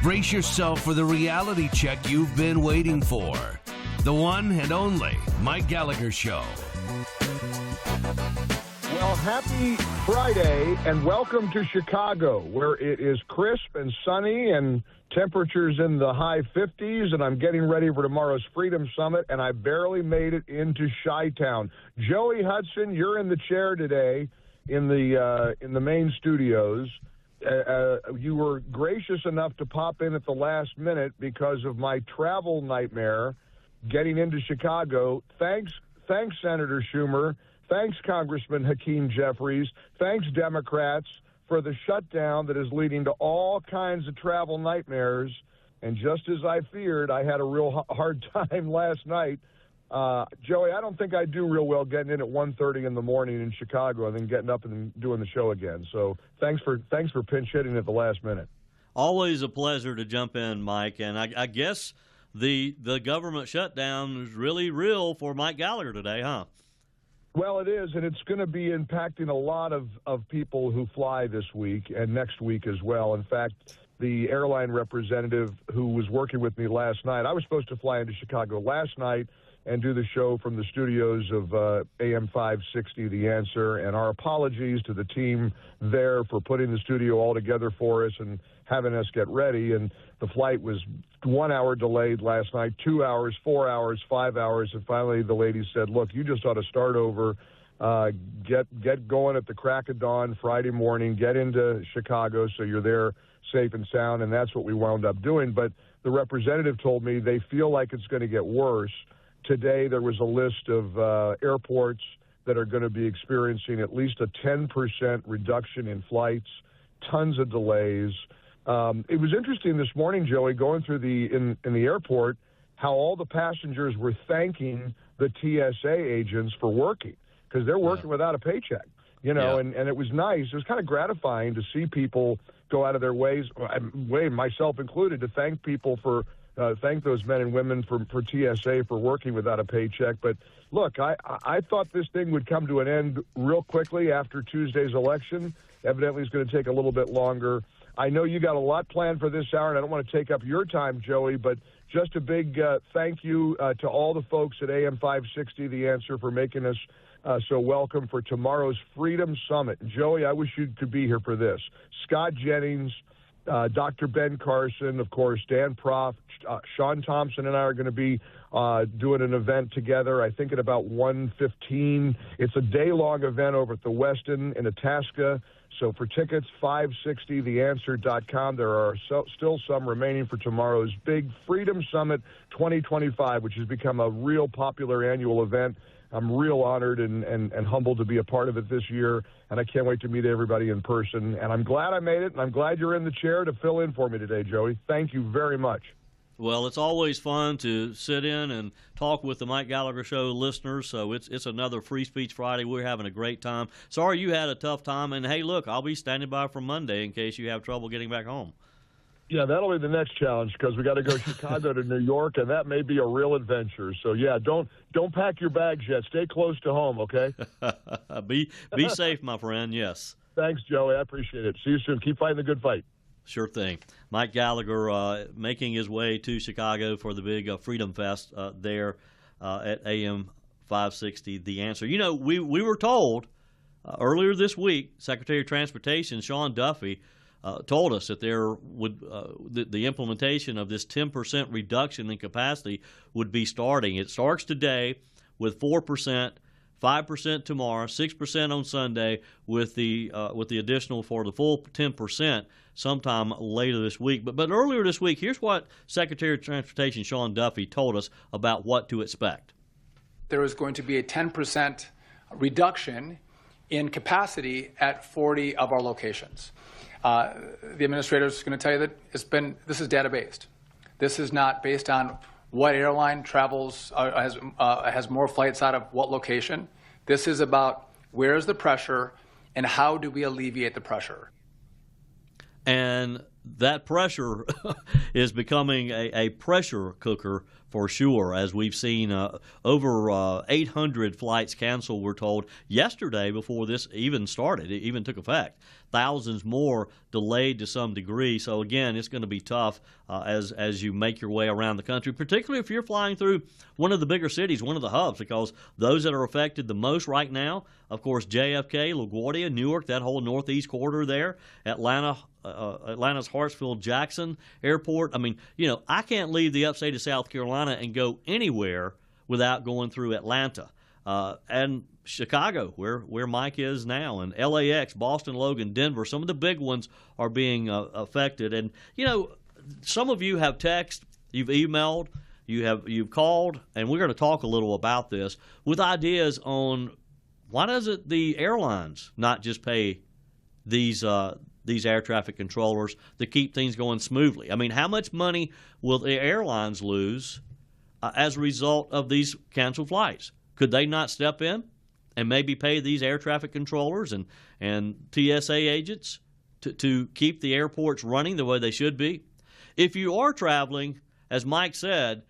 Brace yourself for the reality check you've been waiting for. The one and only Mike Gallagher Show. Well, happy Friday and welcome to Chicago, where it is crisp and sunny and temperatures in the high 50s, and I'm getting ready for tomorrow's Freedom Summit, and I barely made it into Chi-Town. Joey Hudson, you're in the chair today in the main studios. You were gracious enough to pop in at the last minute because of my travel nightmare getting into Chicago. Thanks, Senator Schumer. Thanks, Congressman Hakeem Jeffries. Thanks, Democrats, for the shutdown that is leading to all kinds of travel nightmares. And just as I feared, I had a real hard time last night. Joey, I don't think I do real well getting in at 1:30 in the morning in Chicago and then getting up and doing the show again. So thanks for pinch hitting at the last minute. Always a pleasure to jump in, Mike. And I guess the government shutdown is really real for Mike Gallagher today, huh? Well, it is, and it's going to be impacting a lot of people who fly this week and next week as well. In fact, the airline representative who was working with me last night, I was supposed to fly into Chicago last night and do the show from the studios of AM 560, The Answer, and our apologies to the team there for putting the studio all together for us and having us get ready. And the flight was 1 hour delayed last night, 2 hours, 4 hours, 5 hours, and finally the lady said, look, you just ought to start over, get going at the crack of dawn Friday morning, get into Chicago so you're there safe and sound, and that's what we wound up doing. But the representative told me they feel like it's going to get worse. Today, there was a list of airports that are going to be experiencing at least a 10% reduction in flights, tons of delays. It was interesting this morning, Joey, going through in the airport, how all the passengers were thanking the TSA agents for working because they're working without a paycheck, you know, and it was nice. It was kind of gratifying to see people go out of their ways, myself included, to thank people for thank those men and women for TSA for working without a paycheck. But look, I thought this thing would come to an end real quickly after Tuesday's election. Evidently, it's going to take a little bit longer. I know you got a lot planned for this hour, and I don't want to take up your time, Joey, but just a big thank you to all the folks at AM 560, The Answer, for making us so welcome for tomorrow's Freedom Summit. Joey, I wish you could be here for this. Scott Jennings, Dr. Ben Carson, of course, Dan Proft, Sean Thompson and I are going to be doing an event together, I think at about 1:15. It's a day-long event over at the Westin in Itasca. So for tickets, 560theanswer.com. There are still some remaining for tomorrow's big Freedom Summit 2025, which has become a real popular annual event. I'm real honored and humbled to be a part of it this year, and I can't wait to meet everybody in person. And I'm glad I made it, and I'm glad you're in the chair to fill in for me today, Joey. Thank you very much. Well, it's always fun to sit in and talk with the Mike Gallagher Show listeners, so it's another Free Speech Friday. We're having a great time. Sorry you had a tough time, and, hey, look, I'll be standing by for Monday in case you have trouble getting back home. Yeah, that'll be the next challenge because we got to go Chicago to New York, and that may be a real adventure. So, yeah, don't pack your bags yet. Stay close to home, okay? Be safe, my friend, yes. Thanks, Joey. I appreciate it. See you soon. Keep fighting the good fight. Sure thing. Mike Gallagher making his way to Chicago for the big Freedom Fest there at AM 560, The Answer. You know, we were told earlier this week, Secretary of Transportation Sean Duffy told us that there would the implementation of this 10% reduction in capacity would be starting. It starts today with 4%, 5% tomorrow, 6% on Sunday, with the additional for the full 10% sometime later this week. But earlier this week, here's what Secretary of Transportation Sean Duffy told us about what to expect. There is going to be a 10% reduction in capacity at 40 of our locations. The administrator is going to tell you that this is data-based. This is not based on what airline travels, has more flights out of what location. This is about where is the pressure and how do we alleviate the pressure. And that pressure is becoming a pressure cooker for sure, as we've seen over 800 flights canceled, we're told, yesterday before this even started. It even took effect. Thousands more delayed to some degree. So, again, it's going to be tough as you make your way around the country, particularly if you're flying through one of the bigger cities, one of the hubs, because those that are affected the most right now, of course, JFK, LaGuardia, Newark, that whole northeast corridor there, Atlanta's Hartsfield-Jackson Airport. I mean, I can't leave the upstate of South Carolina and go anywhere without going through Atlanta. And Chicago, where Mike is now, and LAX, Boston, Logan, Denver, some of the big ones are being affected. And, some of you have texted, you've emailed, you've called, and we're going to talk a little about this with ideas on why doesn't the airlines not just pay these air traffic controllers to keep things going smoothly? I mean, how much money will the airlines lose as a result of these canceled flights? Could they not step in and maybe pay these air traffic controllers and TSA agents to keep the airports running the way they should be? If you are traveling, as Mike said,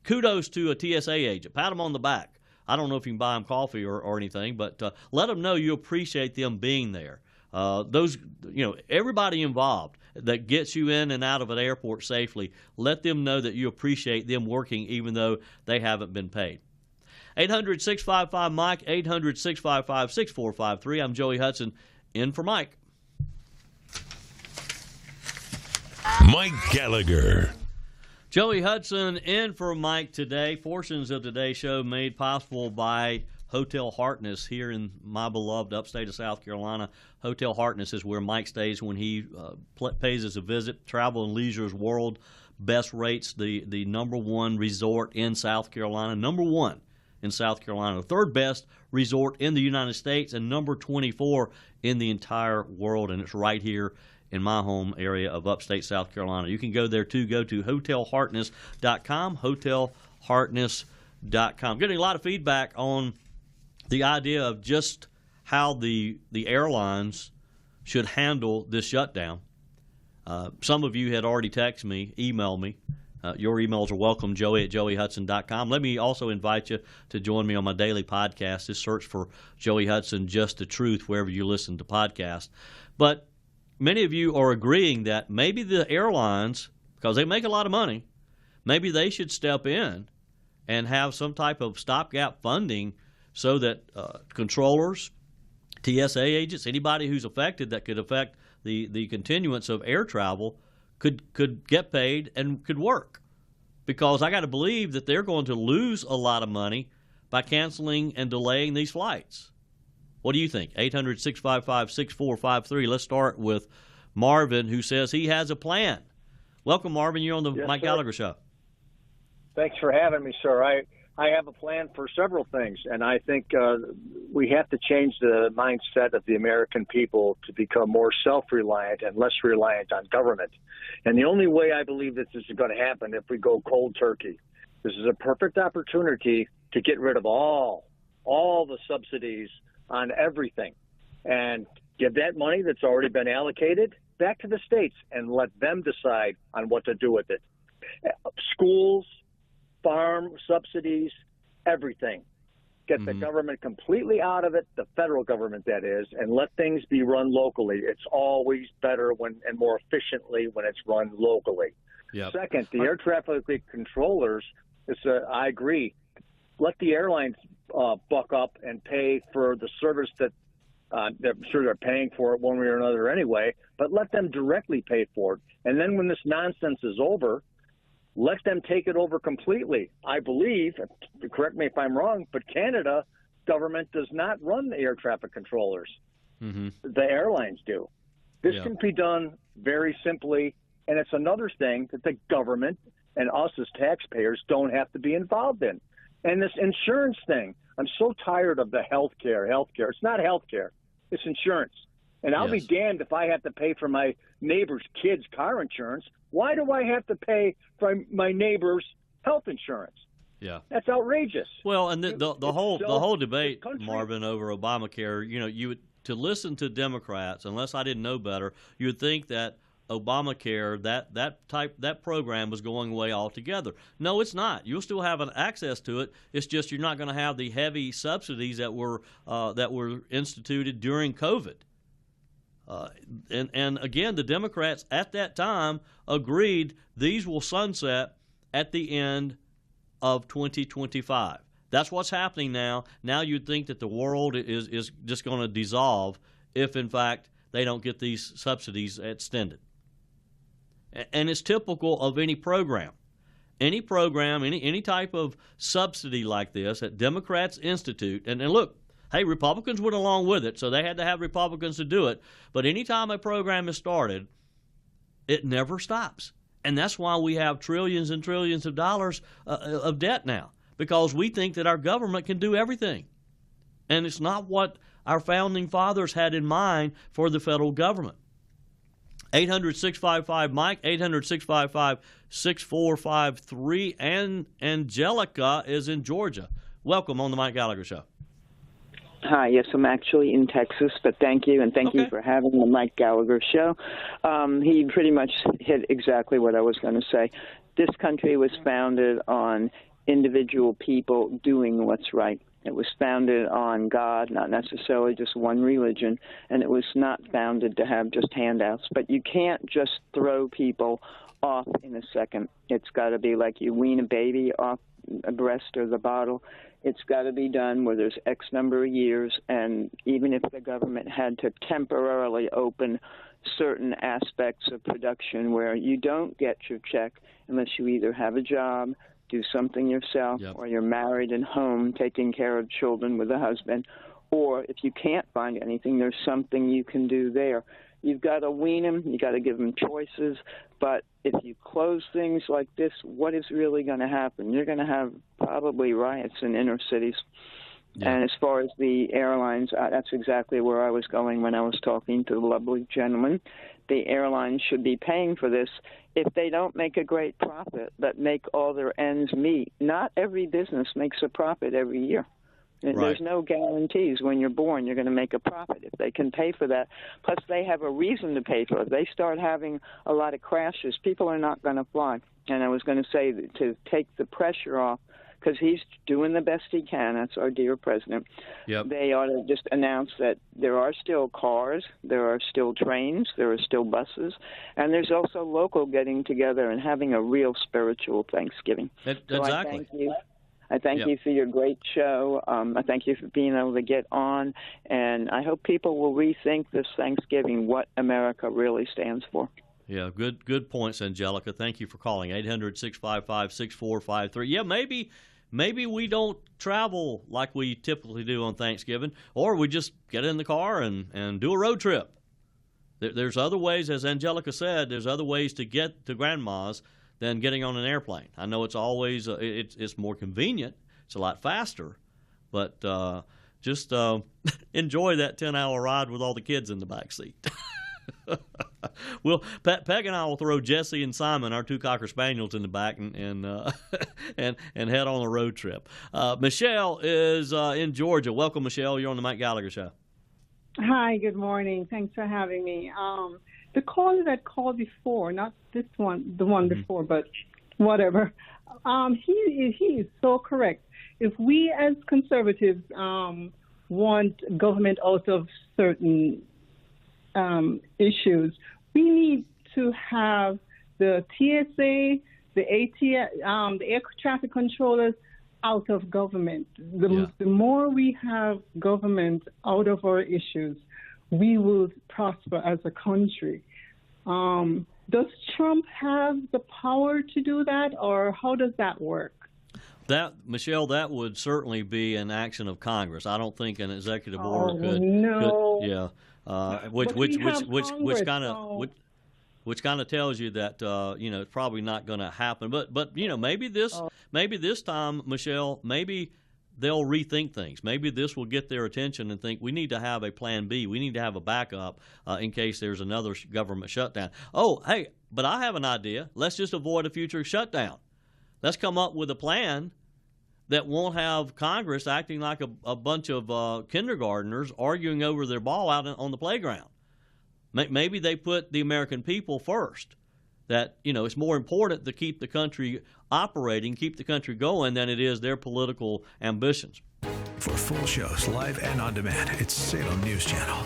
kudos to a TSA agent. Pat them on the back. I don't know if you can buy them coffee or anything, but let them know you appreciate them being there. Everybody involved that gets you in and out of an airport safely, let them know that you appreciate them working even though they haven't been paid. 800-655-MIKE, 800-655-6453. I'm Joey Hudson, in for Mike. Mike Gallagher. Joey Hudson in for Mike today. Portions of today's show made possible by Hotel Hartness here in my beloved upstate of South Carolina. Hotel Hartness is where Mike stays when he pays us a visit. Travel and Leisure's world best rates, the number one resort in South Carolina. Number one in South Carolina. The third best resort in the United States and number 24 in the entire world. And it's right here in my home area of upstate South Carolina. You can go there too. Go to hotelhartness.com, hotelhartness.com. Getting a lot of feedback on the idea of just how the airlines should handle this shutdown. Some of you had already texted me, emailed me. Your emails are welcome, joey@joeyhudson.com. Let me also invite you to join me on my daily podcast. Just search for Joey Hudson, Just the Truth, wherever you listen to podcasts. But many of you are agreeing that maybe the airlines, because they make a lot of money, maybe they should step in and have some type of stopgap funding so that controllers, TSA agents, anybody who's affected that could affect the continuance of air travel could get paid and could work. Because I got to believe that they're going to lose a lot of money by canceling and delaying these flights. What do you think? 800-655-6453. Let's start with Marvin, who says he has a plan. Welcome, Marvin. You're on the Mike Gallagher Show. Thanks for having me, sir. I have a plan for several things, and I think we have to change the mindset of the American people to become more self-reliant and less reliant on government. And the only way I believe this is going to happen if we go cold turkey. This is a perfect opportunity to get rid of all the subsidies on everything and give that money that's already been allocated back to the states and let them decide on what to do with it. Schools, farm subsidies, everything. Get the government completely out of it, the federal government that is, and let things be run locally. It's always better and more efficiently when it's run locally. Yep. Second, the air traffic controllers, I agree, let the airlines buck up and pay for the service that I'm sure they're paying for it one way or another anyway, but let them directly pay for it. And then when this nonsense is over, let them take it over completely. I believe, correct me if I'm wrong, but Canada government does not run the air traffic controllers. Mm-hmm. The airlines do. This can be done very simply, and it's another thing that the government and us as taxpayers don't have to be involved in. And this insurance thing, I'm so tired of the healthcare. It's not healthcare. It's insurance. And I'll be damned if I have to pay for my neighbor's kid's car insurance. Why do I have to pay for my neighbor's health insurance? Yeah, that's outrageous. Well, and the whole debate, Marvin, over Obamacare. to listen to Democrats, unless I didn't know better, you would think that Obamacare, that program was going away altogether. No, it's not. You'll still have an access to it. It's just you're not going to have the heavy subsidies that were instituted during COVID. And again, the Democrats at that time agreed these will sunset at the end of 2025. That's what's happening now. Now you'd think that the world is just going to dissolve if, in fact, they don't get these subsidies extended. And it's typical of any program. Any program, any type of subsidy like this that Democrats institute, and look, hey, Republicans went along with it, so they had to have Republicans to do it. But anytime a program is started, it never stops. And that's why we have trillions and trillions of dollars of debt now, because we think that our government can do everything. And it's not what our founding fathers had in mind for the federal government. 800-655-MIKE, 800-655-6453, and Angelica is in Georgia. Welcome on the Mike Gallagher Show. Hi, yes, I'm actually in Texas, but thank you, and thank you for having the Mike Gallagher Show. He pretty much hit exactly what I was going to say. This country was founded on individual people doing what's right. It was founded on God, not necessarily just one religion, and it was not founded to have just handouts. But you can't just throw people off in a second. It's got to be like you wean a baby off a breast or the bottle. It's got to be done where there's X number of years, and even if the government had to temporarily open certain aspects of production where you don't get your check unless you either have a job, do something yourself, or you're married and home taking care of children with a husband, or if you can't find anything, there's something you can do there. You've got to wean them. You've got to give them choices. But if you close things like this, what is really going to happen? You're going to have probably riots in inner cities. Yeah. And as far as the airlines, that's exactly where I was going when I was talking to the lovely gentleman. The airlines should be paying for this if they don't make a great profit, but make all their ends meet. Not every business makes a profit every year. Right. There's no guarantees when you're born you're going to make a profit. If they can pay for that, plus they have a reason to pay for it. If they start having a lot of crashes, people are not going to fly. And I was going to say that to take the pressure off, because he's doing the best he can. That's our dear president. Yep. They ought to just announce that there are still cars, there are still trains, there are still buses, and there's also local getting together and having a real spiritual Thanksgiving. Exactly. So I thank you. I thank you for your great show. I thank you for being able to get on, and I hope people will rethink this Thanksgiving, what America really stands for. Yeah, good points, Angelica. Thank you for calling. 800-655-6453. Yeah, maybe we don't travel like we typically do on Thanksgiving, or we just get in the car and do a road trip. There's other ways, as Angelica said, there's other ways to get to Grandma's than getting on an airplane. I know it's always it's more convenient, it's a lot faster, but just enjoy that 10-hour ride with all the kids in the back seat. Well, Peg and I will throw Jesse and Simon, our two Cocker Spaniels, in the back and head on a road trip. Michelle is in Georgia. Welcome, Michelle. You're on the Mike Gallagher Show. Hi, good morning. Thanks for having me. The caller that called before, not this one, the one before, but whatever, he is so correct. If we as conservatives want government out of certain issues, we need to have the TSA, the air traffic controllers out of government. The more we have government out of our issues, we will prosper as a country. Does Trump have the power to do that, or how does that work? Michelle, that would certainly be an action of Congress. I don't think an executive order could. Which kind of tells you that it's probably not going to happen. But maybe this time, Michelle, maybe they'll rethink things. Maybe this will get their attention and think we need to have a plan B. We need to have a backup in case there's another government shutdown. Oh, hey, but I have an idea. Let's just avoid a future shutdown. Let's come up with a plan that won't have Congress acting like a bunch of kindergartners arguing over their ball out on the playground. Maybe they put the American people first. That, it's more important to keep the country operating, keep the country going, than it is their political ambitions. For full shows, live and on demand, it's Salem News Channel.